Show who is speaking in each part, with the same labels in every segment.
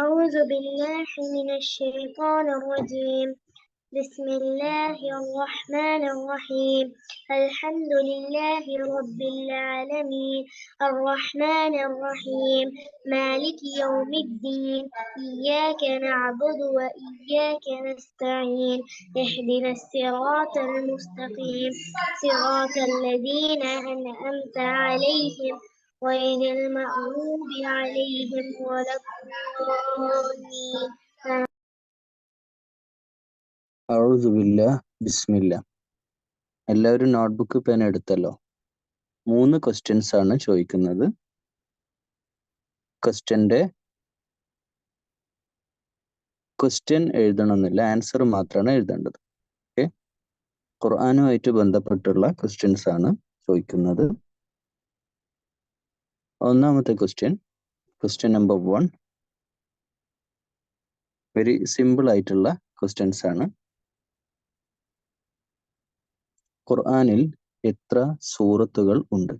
Speaker 1: أعوذ بالله من الشيطان الرجيم. بسم الله الرحمن الرحيم. الحمد لله رب العالمين الرحمن الرحيم مالك يوم الدين إياك نعبد وإياك نستعين اهدنا الصراط المستقيم صراط الذين أنعمت عليهم غير المغضوب عليهم ولا الضالين.
Speaker 2: അഊദുബില്ലാ ബിസ്മില്ലാ. എല്ലാവരും notebook pen എടുത്തല്ലോ. 3 questions ആണ് ചോദിക്കുന്നത്. ക്വസ്റ്റ്യൻ എഴുതണമെന്നില്ല, ആൻസർ മാത്രമാണ് എഴുതേണ്ടത്. ഓക്കെ, ഖുർആനുമായിട്ട് ബന്ധപ്പെട്ടുള്ള ക്വസ്റ്റ്യൻസ് ആണ് ചോദിക്കുന്നത്. ഒന്നാമത്തെ ക്വസ്റ്റ്യൻ നമ്പർ 1, വെരി സിമ്പിൾ ആയിട്ടുള്ള ക്വസ്റ്റ്യൻസ് ആണ്. ഖുർആനിൽ എത്ര സൂറത്തുകൾ ഉണ്ട്?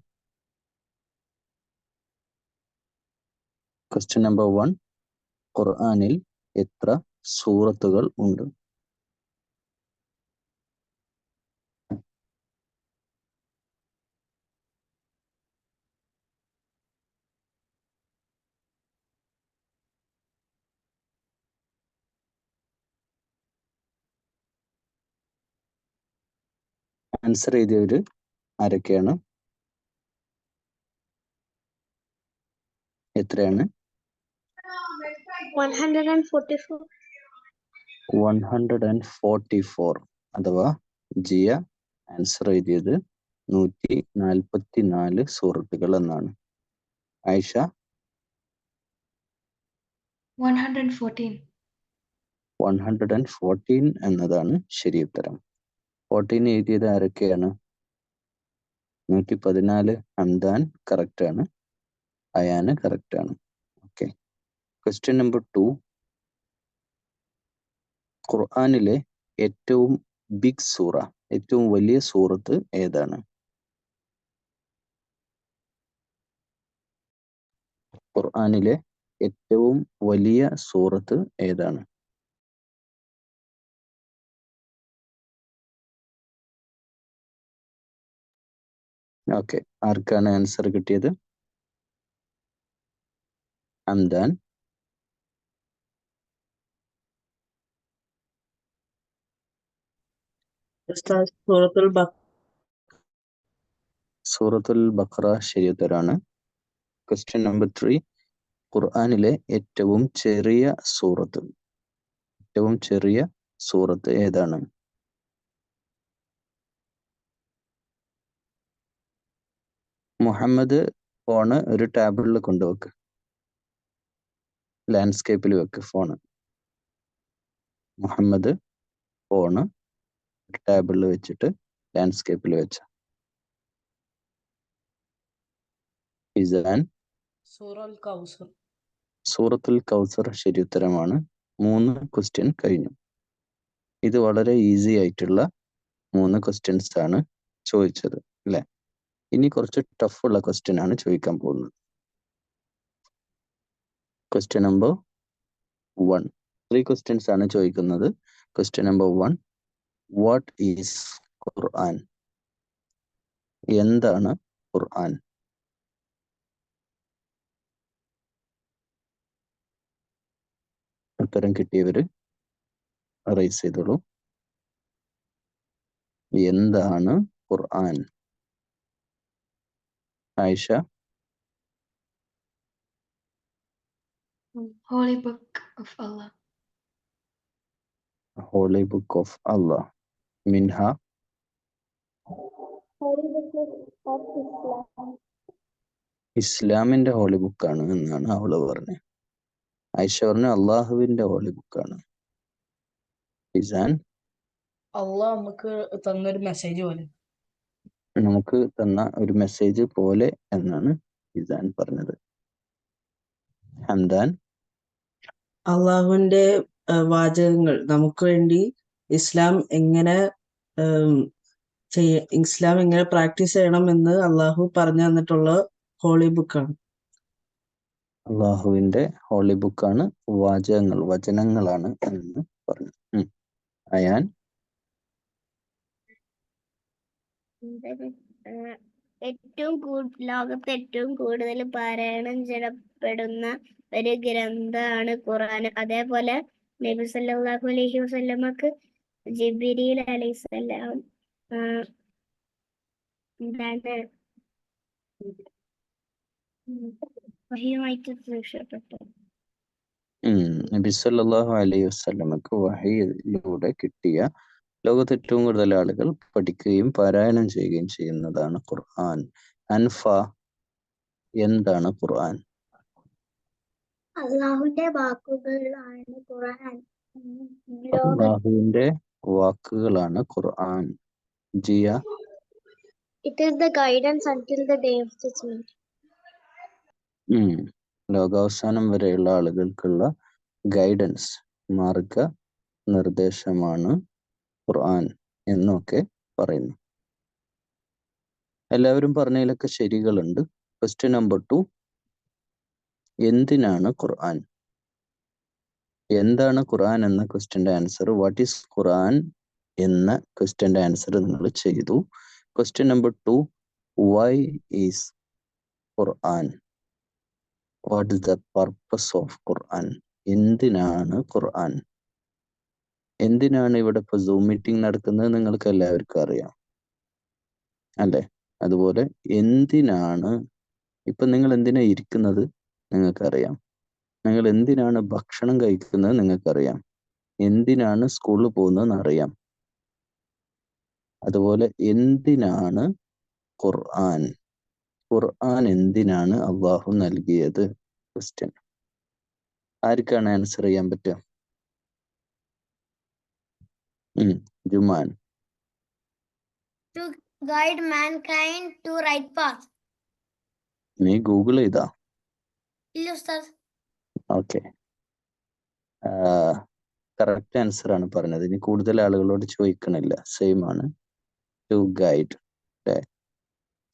Speaker 2: ക്വസ്റ്റ്യൻ നമ്പർ 1, ഖുർആനിൽ എത്ര സൂറത്തുകൾ ഉണ്ട്? ആൻസർ എഴുതിയവര് ആരൊക്കെയാണ്? എത്രയാണ്? 144 അഥവാ ജിയ ആൻസർ എഴുതിയത് 144 സൂറത്തുകൾ എന്നാണ്. ആയിഷ 114 എന്നതാണ് ശരി ഉത്തരം. 14 എഴുതിയത് ആരൊക്കെയാണ്? 114 ഹംദാൻ കറക്റ്റ് ആണ്, അയാന് കറക്റ്റ് ആണ്. ഓക്കെ, ക്വസ്റ്റ്യൻ നമ്പർ 2, ഖുർആനിലെ ഏറ്റവും ബിഗ് സൂറ, ഏറ്റവും വലിയ സൂറത്ത് ഏതാണ്? ഖുർആനിലെ ഏറ്റവും വലിയ സൂറത്ത് ഏതാണ്? ഓക്കെ, ആർക്കാണ് ആൻസർ കിട്ടിയത്? ഹംദാൻ. സൂറത്തുൽ ബഖറ ശരി ഉത്തരമാണ്. ക്വസ്റ്റ്യൻ നമ്പർ 3, ഖുർആനിലെ ഏറ്റവും ചെറിയ സൂറത്ത് ഏതാണ്? മുഹമ്മദ് ഫോണ് ഒരു ടേബിളിൽ കൊണ്ടുവെക്ക്, ലാൻഡ്സ്കേപ്പിൽ വെക്ക് ഫോണ്. മുഹമ്മദ് ഫോണ് ടേബിളിൽ വെച്ചിട്ട് ലാൻഡ്സ്കേപ്പിൽ വെച്ച. ഇസാൻ സൂറത്തുൽ കൗസർ ശരി ഉത്തരമാണ്. 3 ക്വസ്റ്റ്യൻ കഴിഞ്ഞു. ഇത് വളരെ ഈസി ആയിട്ടുള്ള 3 ക്വസ്റ്റ്യൻസ് ആണ് ചോദിച്ചത് അല്ലെ? ഇനി കുറച്ച് ടഫ് ഉള്ള ക്വസ്റ്റ്യൻ ആണ് ചോദിക്കാൻ പോകുന്നത്. ക്വസ്റ്റ്യൻ നമ്പർ 1, 3 ക്വസ്റ്റ്യൻസ് ആണ് ചോദിക്കുന്നത്. Question number 1, what is Quran? എന്താണ് ഖുർആൻ? ഉത്തരം കിട്ടിയവര് റൈസ് ചെയ്തോളൂ. എന്താണ് Quran? Ayisha
Speaker 3: Holy Book of Allah.
Speaker 2: Holy Book of Allah. Minha
Speaker 1: Holy Book of Islam.
Speaker 2: ഇസ്ലാമിന്റെ ഹോളി ബുക്കാണ് എന്നാണ് അവള് പറഞ്ഞത്. ആയിഷ പറഞ്ഞു അള്ളാഹുവിന്റെ ഹോളി ബുക്കാണ്. ഇസാൻ
Speaker 4: അള്ളാഹ് നമുക്ക് തന്നൊരു മെസ്സേജ് പോലെ.
Speaker 2: നമുക്ക് തന്ന ഒരു മെസ്സേജ് പോലെ എന്നാണ് ഇസാൻ പറഞ്ഞത്. ഹംദാൻ
Speaker 5: അള്ളാഹുവിന്റെ വാചകങ്ങൾ നമുക്ക് വേണ്ടി ഇസ്ലാം എങ്ങനെ പ്രാക്ടീസ് ചെയ്യണം എന്ന് അള്ളാഹു പറഞ്ഞു തന്നിട്ടുള്ള ഹോളി ബുക്കാണ്.
Speaker 2: അള്ളാഹുവിന്റെ ഹോളി ബുക്കാണ്, വചനങ്ങളാണ് എന്ന് പറഞ്ഞു. അയാൻ
Speaker 1: ലോകത്ത് ഏറ്റവും കൂടുതൽ പാരായണം ചെയ്യപ്പെടുന്ന ഒരു ഗ്രന്ഥമാണ് ഖുർആൻ. അതേപോലെ നബി സല്ലല്ലാഹു അലൈഹി വസല്ലമക്ക് ജിബ്രീൽ അലൈഹിസ്സലാം എന്താണ് വഹിയുമായിട്ട് രക്ഷപ്പെട്ടു.
Speaker 2: നബി സല്ലല്ലാഹു അലൈഹി വസല്ലമക്ക് വഹിയിലൂടെ കിട്ടിയ ലോകത്ത് ഏറ്റവും കൂടുതൽ ആളുകൾ പഠിക്കുകയും പാരായണം ചെയ്യുകയും ചെയ്യുന്നതാണ് ഖുർആൻ. അൻഫ, എന്താണ് ഖുർആൻ?
Speaker 1: അള്ളാഹുവിന്റെ വാക്കുകളാണ് ഖുർആൻ.
Speaker 2: അള്ളാഹുവിന്റെ വാക്കുകളാണ് ഖുർആൻ. Jiya,
Speaker 1: It is the guidance until the day of judgment.
Speaker 2: ലോകാവസാനം വരെയുള്ള ആളുകൾക്കുള്ള ഗൈഡൻസ്, മാർഗ നിർദ്ദേശമാണ് ഖുർആൻ എന്നൊക്കെ പറയുന്നു. എല്ലാവരും പറഞ്ഞതിലൊക്കെ ശരികളുണ്ട്. ക്വസ്റ്റ്യൻ നമ്പർ 2, എന്തിനാണ് ഖുർആൻ? എന്താണ് ഖുർആൻ എന്ന ക്വസ്റ്റ്യന്റെ ആൻസർ, വാട്ട് ഈസ് ഖുർആൻ എന്ന ക്വസ്റ്റ്യന്റെ ആൻസർ നിങ്ങൾ ചെയ്തു. Question number 2, why is Quran? What is the purpose of Quran? എന്തിനാണ് ഖുർആൻ? എന്തിനാണ് ഇവിടെ ഇപ്പൊ സൂം മീറ്റിംഗ് നടക്കുന്നത് നിങ്ങൾക്ക് എല്ലാവർക്കും അറിയാം അല്ലേ? അതുപോലെ എന്തിനാണ് ഇപ്പൊ നിങ്ങൾ എന്തിനാ ഇരിക്കുന്നത് നിങ്ങൾക്കറിയാം. നിങ്ങൾ എന്തിനാണ് ഭക്ഷണം കഴിക്കുന്നത് നിങ്ങൾക്കറിയാം. എന്തിനാണ് സ്കൂളിൽ പോകുന്നതെന്ന് അറിയാം. അതുപോലെ എന്തിനാണ് ഖുർആൻ? ഖുർആൻ എന്തിനാണ് അള്ളാഹു നൽകിയത്? ക്വസ്റ്റ്യൻ. ആർക്കാണ് ആൻസർ ചെയ്യാൻ പറ്റുക? Juman.
Speaker 1: To guide mankind to right path.
Speaker 2: നീ ഗൂഗിൾ ചെയ്താ?
Speaker 1: ഇല്ല ഉസ്താദ്.
Speaker 2: ഓക്കെ, കറക്റ്റ് ആൻസർ ആണ് പറഞ്ഞത്. ഇനി കൂടുതൽ ആളുകളോട് ചോദിക്കണില്ല, സെയിം ആണ്. To guide.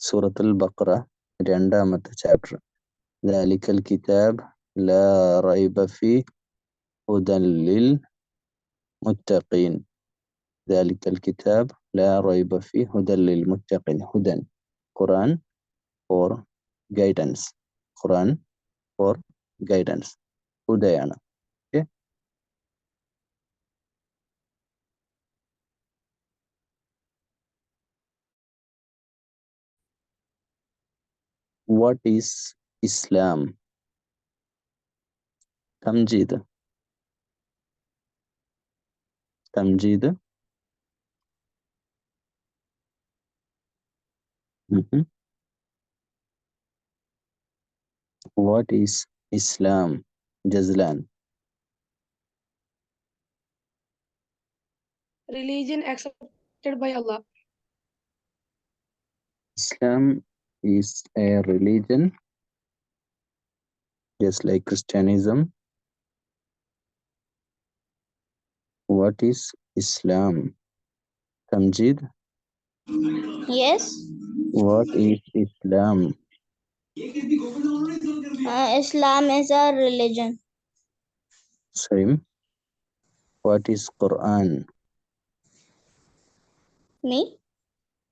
Speaker 2: സൂറത്തുൽ ബഖറ 2-ാമത്തെ ചാപ്റ്റർ. ദാലിക്കൽ കിതാബ് ലാ റൈബ ഫീഹി ഹുദൻ ലിൽ മുത്തഖീൻ. ദാലിക്കൽ കിതാബ് ലാ റൈബ ഫീഹി ഹുദൻ ലിൽ മുത്തഖീൻ. ഹുദൻ, Quran for guidance. Quran for guidance, ഹുദയാണ്. Okay, what is Islam? Thamjeed. What is Islam? Jazlan.
Speaker 3: Religion accepted by Allah.
Speaker 2: Islam is a religion just like Christianism. What is Islam? Tamjid.
Speaker 1: Yes.
Speaker 2: What is Islam?
Speaker 1: Islam is a religion.
Speaker 2: Same. What is Quran?
Speaker 1: Me?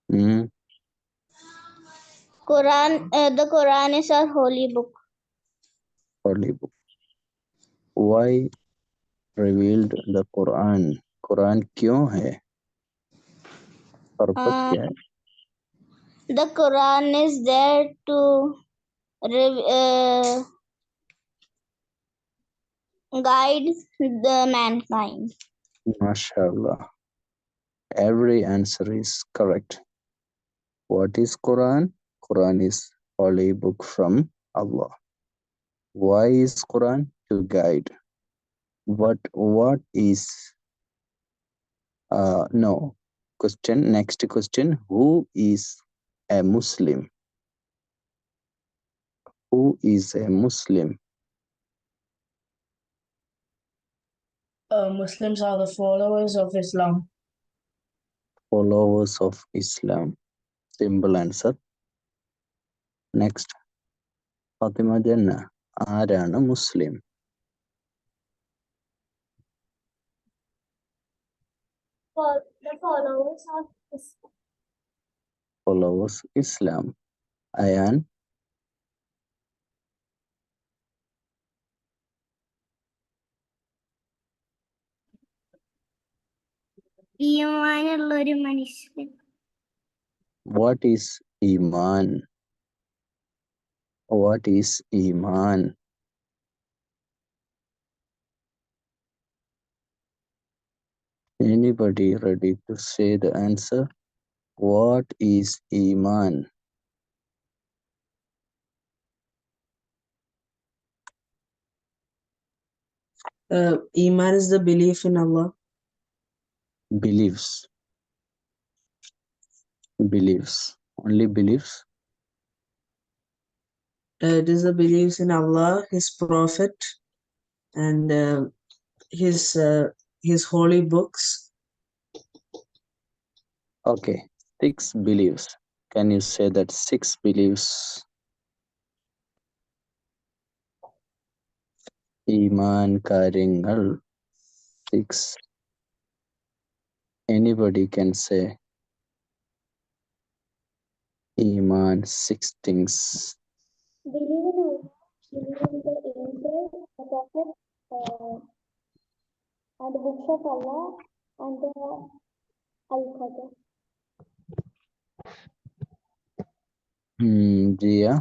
Speaker 2: Hmm.
Speaker 1: Quran. The Quran is our holy book.
Speaker 2: Holy book. Why revealed the Quran? Quran क्यों है? Purpose क्या है?
Speaker 1: The Quran is there to guide the mankind.
Speaker 2: MashaAllah. Every answer is correct. What is Quran? Quran is holy book from Allah. Why is Quran? To guide. What is no. Question. Next question. Who is a Muslim? Who is a Muslim?
Speaker 4: Muslims are the followers of Islam.
Speaker 2: Followers of Islam. Simple answer. Next. Fatima Jannah. ആരാണ് മുസ്ലിം?
Speaker 1: The followers of Islam.
Speaker 2: Followers Islam. Ayan,
Speaker 1: ഈമാനുള്ള ഒരു മനുഷ്യൻ.
Speaker 2: what is Iman? What is Iman? Anybody ready to say the answer? What is Iman?
Speaker 5: Iman is the belief in Allah.
Speaker 2: Beliefs. Beliefs. Only beliefs.
Speaker 5: It is the beliefs in Allah, His Prophet, and His holy books.
Speaker 2: Okay, 6 beliefs. Can you say that 6 beliefs? Iman കാര്യങ്ങൾ 6. Anybody can say Iman 6 things.
Speaker 1: Believe in Allah, believe in the angels, the prophet, and the books of Allah, and the Al-Qadr.
Speaker 2: Jia,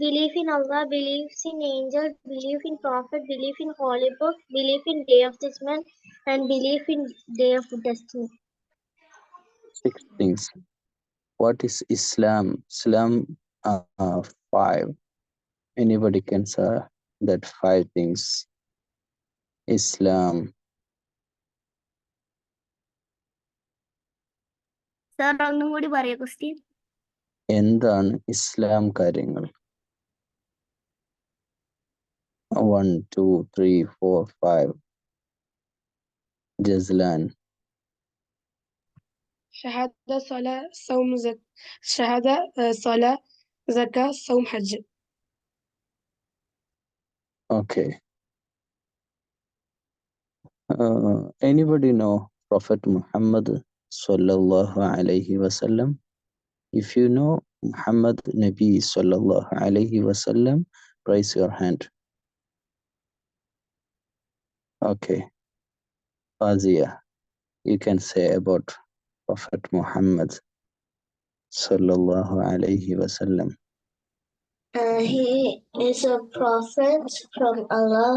Speaker 1: Belief in Allah, beliefs in angels, belief in prophet, belief in holy book, belief in day of judgment, and belief in day of destiny.
Speaker 2: 6 things. What is Islam? Islam 5. Anybody can say that 5 things. Islam.
Speaker 1: Sir, ഒന്നും കൂടി പറയോ question?
Speaker 2: എന്താണ് ഇസ്ലാം കാര്യങ്ങൾ? 1, 2, 3, 4, 5. Jazlan.
Speaker 3: شهادة صلاة صوم شهادة صلاة زكاة صوم حج.
Speaker 2: Okay. Anybody know Prophet Muhammad sallallahu alaihi wasallam? If you know Muhammad Nabi sallallahu alaihi wasallam, raise your hand. Okay. Fazia, you can say about Prophet Muhammad sallallahu alaihi wasallam.
Speaker 1: He is a prophet from Allah,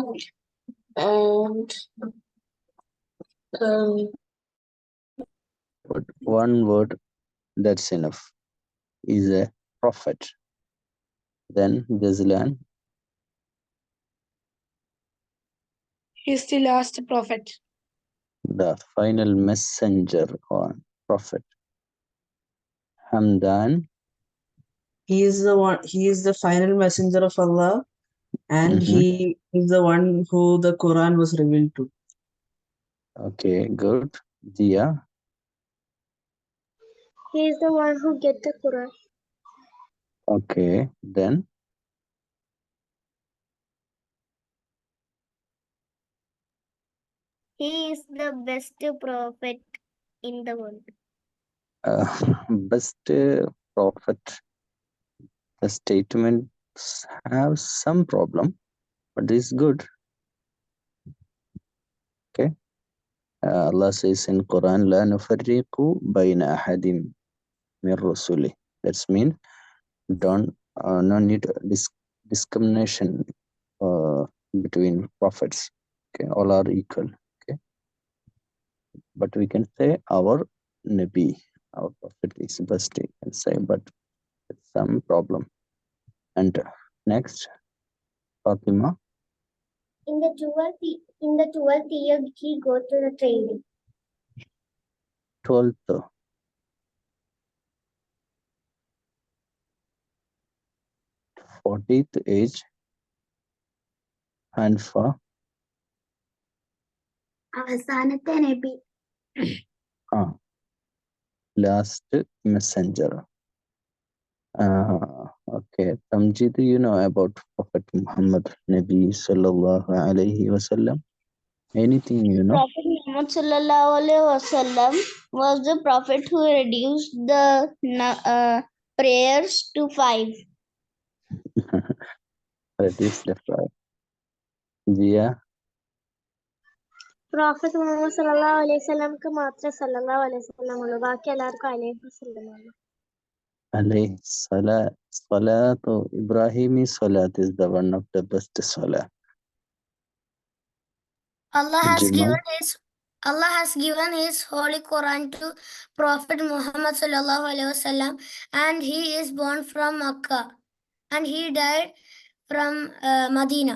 Speaker 1: and
Speaker 2: But one word, that's enough. Is a prophet. Then Jazlan,
Speaker 3: He is the last prophet.
Speaker 2: the final messenger or prophet. Hamdan,
Speaker 5: He is the one. He is the final messenger of Allah, and He is the one who the Quran was revealed to.
Speaker 2: okay, good. Dia,
Speaker 1: he is the one who get the Quran.
Speaker 2: okay, then
Speaker 1: He is the best prophet in the world.
Speaker 2: best prophet. The statements have some problem, but it's good. Okay. Allah says in Quran, La nufarriqu bayna ahadim min rusuli. That's mean no need discrimination between prophets. Okay, all are equal. Okay, but we can say our Nabi, our prophet is best. We can say, but it's some problem. And next, Fatima.
Speaker 1: In the 12th year, he go to the training.
Speaker 2: 12th. 40th age. Hanfa.
Speaker 1: അവസാനത്തെ നബി.
Speaker 2: Last messenger. Okay, Tamjid, you know about Prophet Muhammad Nabi Sallallahu Alaihi Wasallam? Anything you know?
Speaker 1: Prophet Muhammad sallallahu alaihi wasallam was the prophet who reduced the prayers to 5.
Speaker 2: Reduce the fire. Jia,
Speaker 1: Prophet Muhammad sallallahu alaihi wasallam के मात्र sallallahu alaihi wasallam उल्लो बाकी എല്ലാവർക്കും अलैहि वसल्लम
Speaker 2: alayhi salat. Salatu Ibrahimi salat is the one of the best salat.
Speaker 6: Allah has
Speaker 2: Jumal?
Speaker 6: given his holy Quran to Prophet Muhammad sallallahu alaihi wasallam, and he is born from Makkah, and he died from Medina.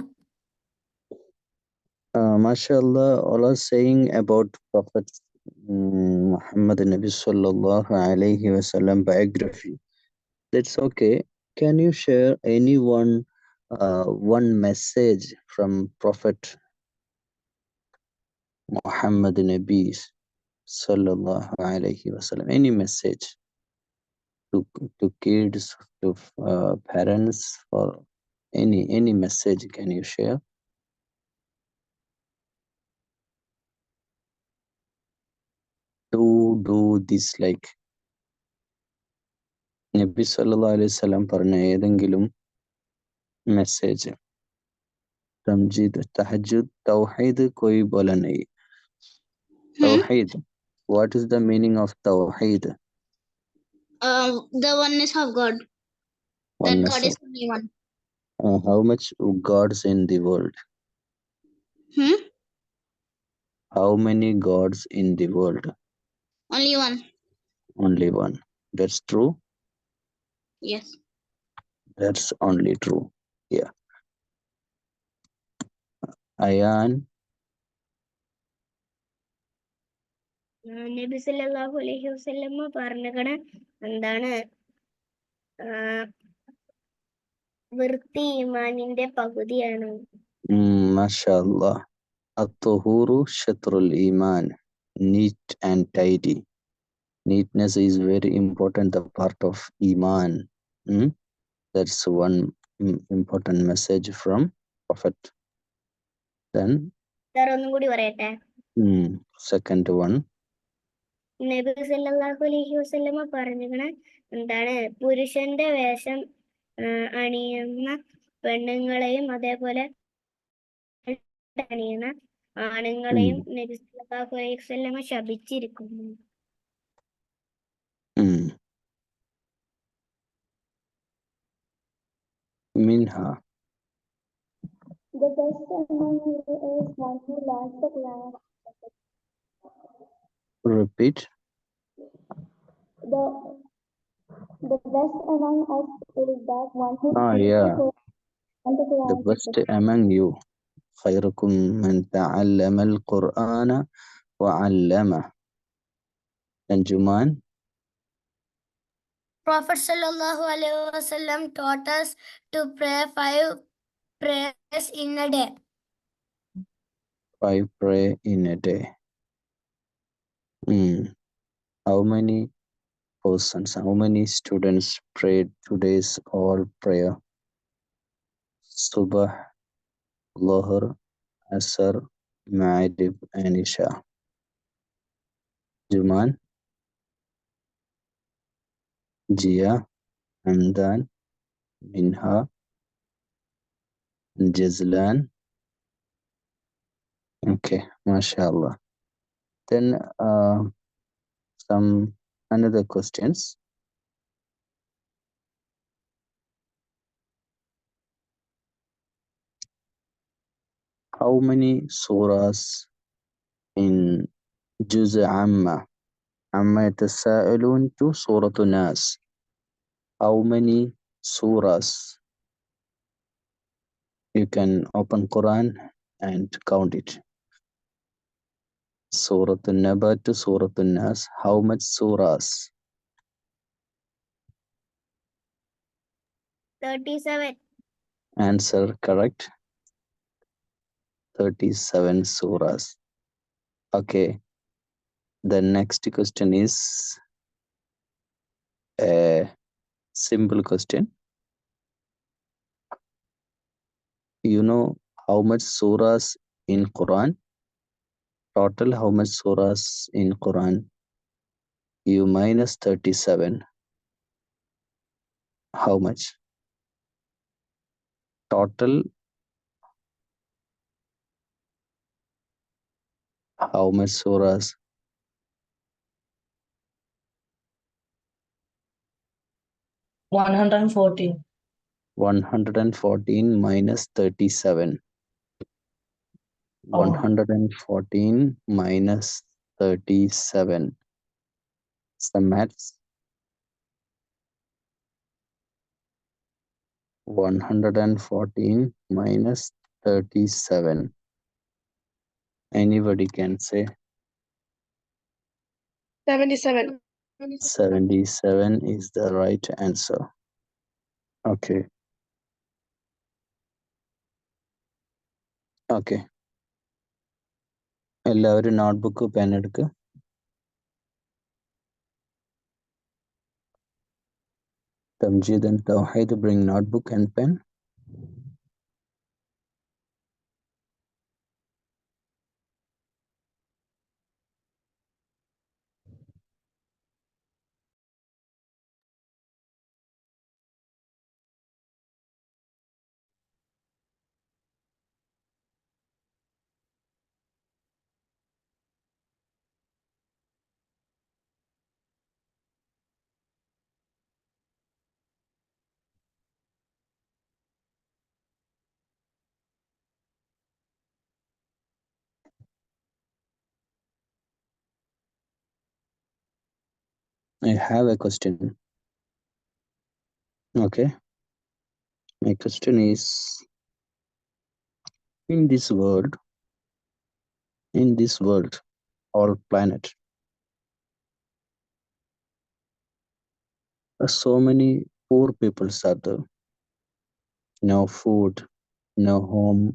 Speaker 2: MashaAllah, Allah saying about Prophet Muhammad Nabi Sallallahu Alaihi Wasallam biography. That's okay. Can you share one message from Prophet Muhammad Nabi Sallallahu Alaihi Wasallam? Any message to kids, to parents, or any message can you share? Do this like നബി സല്ലല്ലാഹു അലൈഹി വസല്ലം പറഞ്ഞ ഏതെങ്കിലും message. Tamjeed തഹജ്ജുദ് തൗഹീദ് कोई बोला नहीं. Tawheed. What is the meaning of Tawheed?
Speaker 1: The oneness of God. That God is only one.
Speaker 2: How much gods in the world? How many gods in the world?
Speaker 1: Only one.
Speaker 2: Only one. That's true.
Speaker 1: Yes.
Speaker 2: That's only true. Yeah. Ayan.
Speaker 1: നബി സല്ലല്ലാഹു അലൈഹി വസല്ലം പറഞ്ഞകണ് എന്താണ് വൃത്തി ഈമാനിന്റെ പകുതിയാണ്.
Speaker 2: MashaAllah. At-tuhuru shatrul iman. Neat and tidy. Neatness is very important, the part of iman. That's one important message from Prophet. Then
Speaker 1: ഒന്നും കൂടി പറയട്ടെ.
Speaker 2: Second one.
Speaker 1: നബി സല്ലല്ലാഹു അലൈഹി വസല്ലം പറഞ്ഞകണ് എന്താണ് പുരുഷന്റെ വേഷം അണിയുന്ന പെണ്ണുങ്ങളെയും അതേപോലെ അണിയുന്ന ആണുങ്ങളെയും നബി സല്ലല്ലാഹു അലൈഹി വസല്ലം ശപിച്ചിരിക്കുന്നു.
Speaker 2: Minha.
Speaker 1: The best among you is one who learns the Quran.
Speaker 2: Repeat.
Speaker 1: The best among us is that one who
Speaker 2: Yeah.
Speaker 1: the Quran.
Speaker 2: The best among you. خيركم من تعلم القرآن وعلمه. And Juman?
Speaker 6: Prophet sallallahu alaihi wasallam taught us to pray 5 prayers in a day.
Speaker 2: 5 pray in a day. How many persons, how many students prayed today's all prayer? Subah, Lohar, Asr, Ma'rib, and Isha. Juman, Jia, Hamdan, Minha, Jazlan. Okay, mashallah. Then some another questions. How many surahs in Juz Amma? Amma yatasa'alun to Suratun Nas. How many surahs? You can open Quran and count it. Suratun Naba to Suratun Nas. How much surahs?
Speaker 1: 37.
Speaker 2: Answer correct. 37 surahs. Okay. The next question is a simple question. You know how much surahs in Quran? Total how much surahs in Quran? You minus 37. How much? Total how much surahs?
Speaker 4: 114.
Speaker 2: 114 minus 37.
Speaker 4: Oh.
Speaker 2: 114 minus 37. Some maths. 114 minus 37. Anybody can say
Speaker 3: 77.
Speaker 2: 77 is the right answer. Okay. Okay. എല്ലാവരും notebook pen എടുക്കുക. Tamjid and Tawheed, bring notebook and pen. I have a question. Okay. My question is, in this world, or planet, so many poor people are there. No food, no home,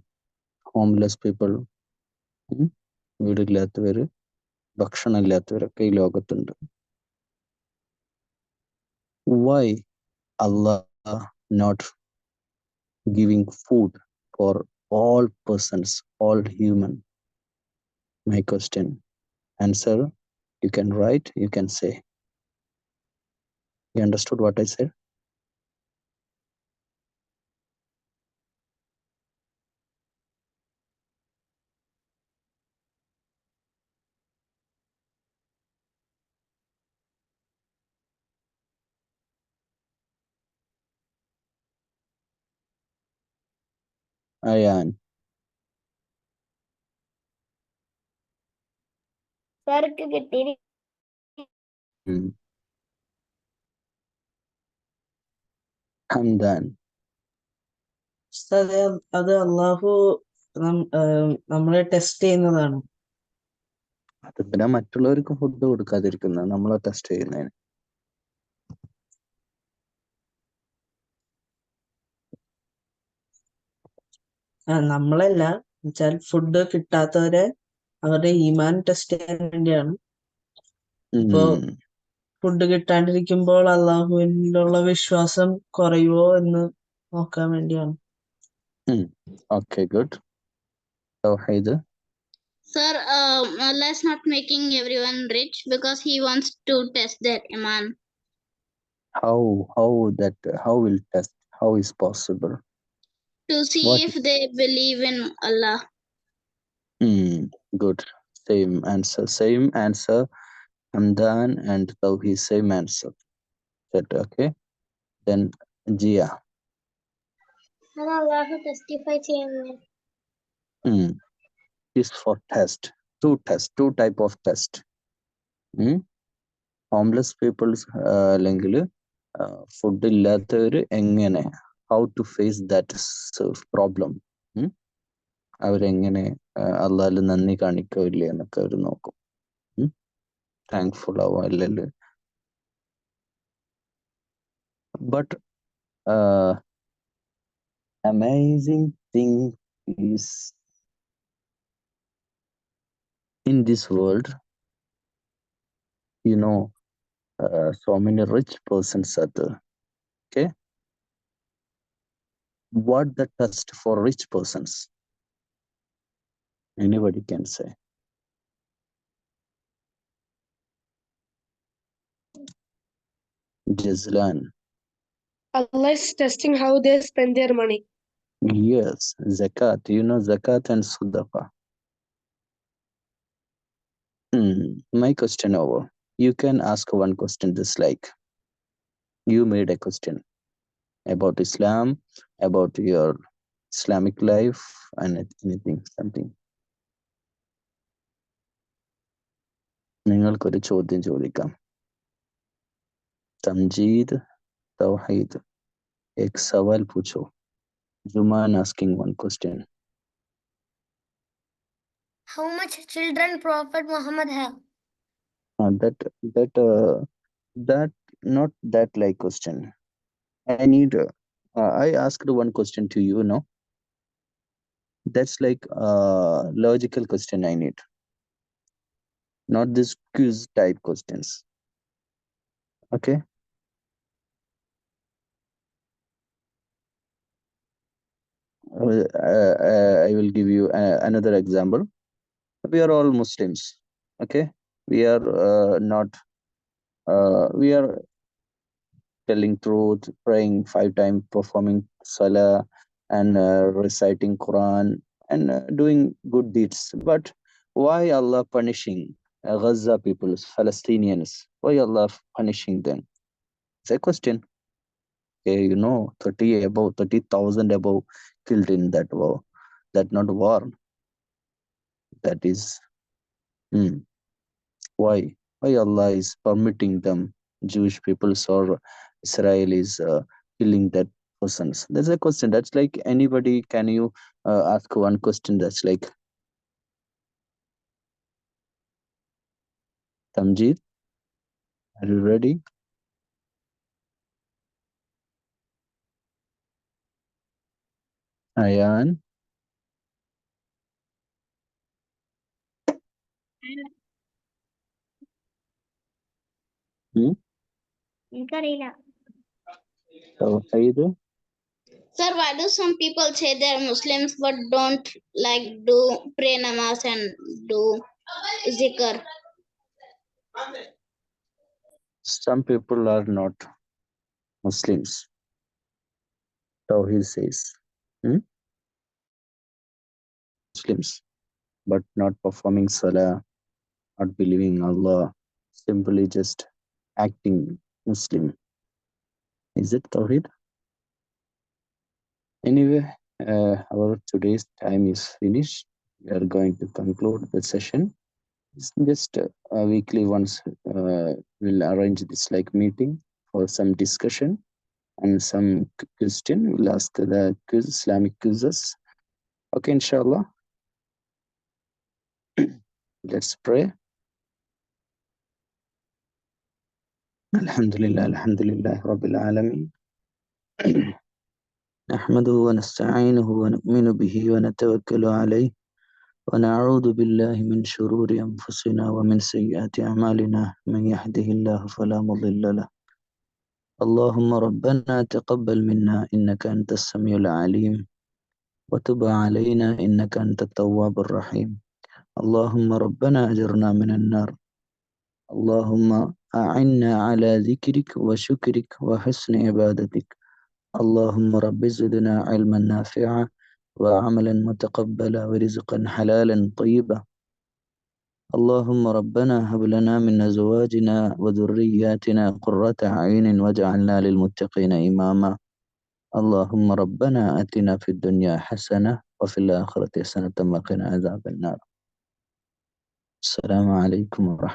Speaker 2: homeless people. വീടില്ലാത്തവര്, ഭക്ഷണമില്ലാത്തവരൊക്കെ ഈ ലോകത്തുണ്ട്. Why Allah not giving food for all persons, all human? My question. Answer, you can write, you can say. You understood what I said? Ayan.
Speaker 6: സാർക്ക് കിട്ടി.
Speaker 2: Hamdan.
Speaker 5: അത് അള്ളാഹു നമ്മളെ test ചെയ്യുന്നതാണ്.
Speaker 2: അത് പിന്നെ മറ്റുള്ളവർക്ക് food കൊടുക്കാതിരിക്കുന്നത് നമ്മളെ test ചെയ്യുന്നതിന്.
Speaker 5: നമ്മളല്ല വെച്ചാൽ ഫുഡ് കിട്ടാത്തവരെ അവരുടെ ഈമാൻ ടെസ്റ്റ് ചെയ്യാൻ വേണ്ടിയാണ്. ഇപ്പോ ഫുഡ് കിട്ടാണ്ടിരിക്കുമ്പോൾ അള്ളാഹുവിലുള്ള വിശ്വാസം കുറയുമോ എന്ന് നോക്കാൻ വേണ്ടിയാണ്.
Speaker 2: Okay, good. Tawheed.
Speaker 7: Sir, Allah is not making everyone rich because He wants to test their iman.
Speaker 2: How will test? How is possible?
Speaker 7: To see if they believe in Allah.
Speaker 2: Good. Same answer. Hamdan and Tawheed, same answer. Okay. Then Jia.
Speaker 1: അത് അള്ളാഹു testify ചെയ്യുന്നു.
Speaker 2: Is for test. Two type of test. Homeless people അല്ലെങ്കിൽ food ഇല്ലാത്തവര് എങ്ങനെ, how to face that problem. അവരെങ്ങനെ അള്ളാഹുവിൽ നന്ദി കാണിക്കില്ലേ എന്നൊക്കെ അവർ നോക്കും. Thankful ആവും അല്ലല്ലോ. But amazing thing is, in this world, you know, so many rich persons are there. Okay. what the test for rich persons? Anybody can say. Jazlan.
Speaker 3: Allah is testing how they spend their money.
Speaker 2: Yes, zakat. You know zakat and sadaqah. My question over. You can ask one question just like you made a question about Islam, about your Islamic life, and anything, something. നിങ്ങൾക്കൊരു ചോദ്യം ചോദിക്കാം. തംജീദ്, തൗഹീദ്. एक सवाल पूछो. Juman asking one question.
Speaker 6: How much children Prophet Muhammad have?
Speaker 2: That not that like question. I asked one question to you, no? That's like logical question I need. Not this quiz type questions. Okay? I will give you another example. We are all Muslims. Okay? We are we are telling truth, praying 5 times, performing salah, and reciting Quran, and doing good deeds. But why Allah punishing Gaza people, Palestinians? Why Allah punishing them? It's a question. Okay, 30,000 above killed in that war. That not war. That is why Allah is permitting them, Jewish peoples or Israelis, killing that persons. That's a question. That's like anybody. Can you ask one question? That's like Tamjid. Are you ready? Ayan.
Speaker 1: എനിക്കറിയില്ല.
Speaker 2: Tawheed.
Speaker 7: Sir, why do some people say they're Muslims but don't like do pray namaz and do zikr?
Speaker 2: Some people are not Muslims. Tawheed says Muslims, but not performing salah, not believing Allah, simply just acting Muslim. Is it Tawheed? Anyway, our today's time is finished. We are going to conclude the session. It's just weekly once we'll arrange this like meeting for some discussion and some question. We'll ask the Islamic quizzes. Okay, inshallah. Let's pray. Alhamdulillah, Rabbil Alameen. نحمده ونستعينه ونؤمن به ونتوكل عليه ونعوذ بالله من شرور أنفسنا ومن سيئات أعمالنا من يهده الله فلا مضل له اللهم ربنا تقبل منا إنك أنت السميع العليم وتب علينا إنك أنت التواب الرحيم اللهم ربنا أجرنا من النار اللهم أعنا على ذكرك وشكرك وحسن عبادتك اللهم رب زدنا علما نافعا وعملا متقبلا ورزقا حلالا طيبا اللهم ربنا هب لنا من أزواجنا وذرياتنا قرة أعين واجعلنا للمتقين إماما اللهم ربنا آتنا في الدنيا حسنة وفي الآخرة حسنة وقنا عذاب النار السلام عليكم ورحمة الله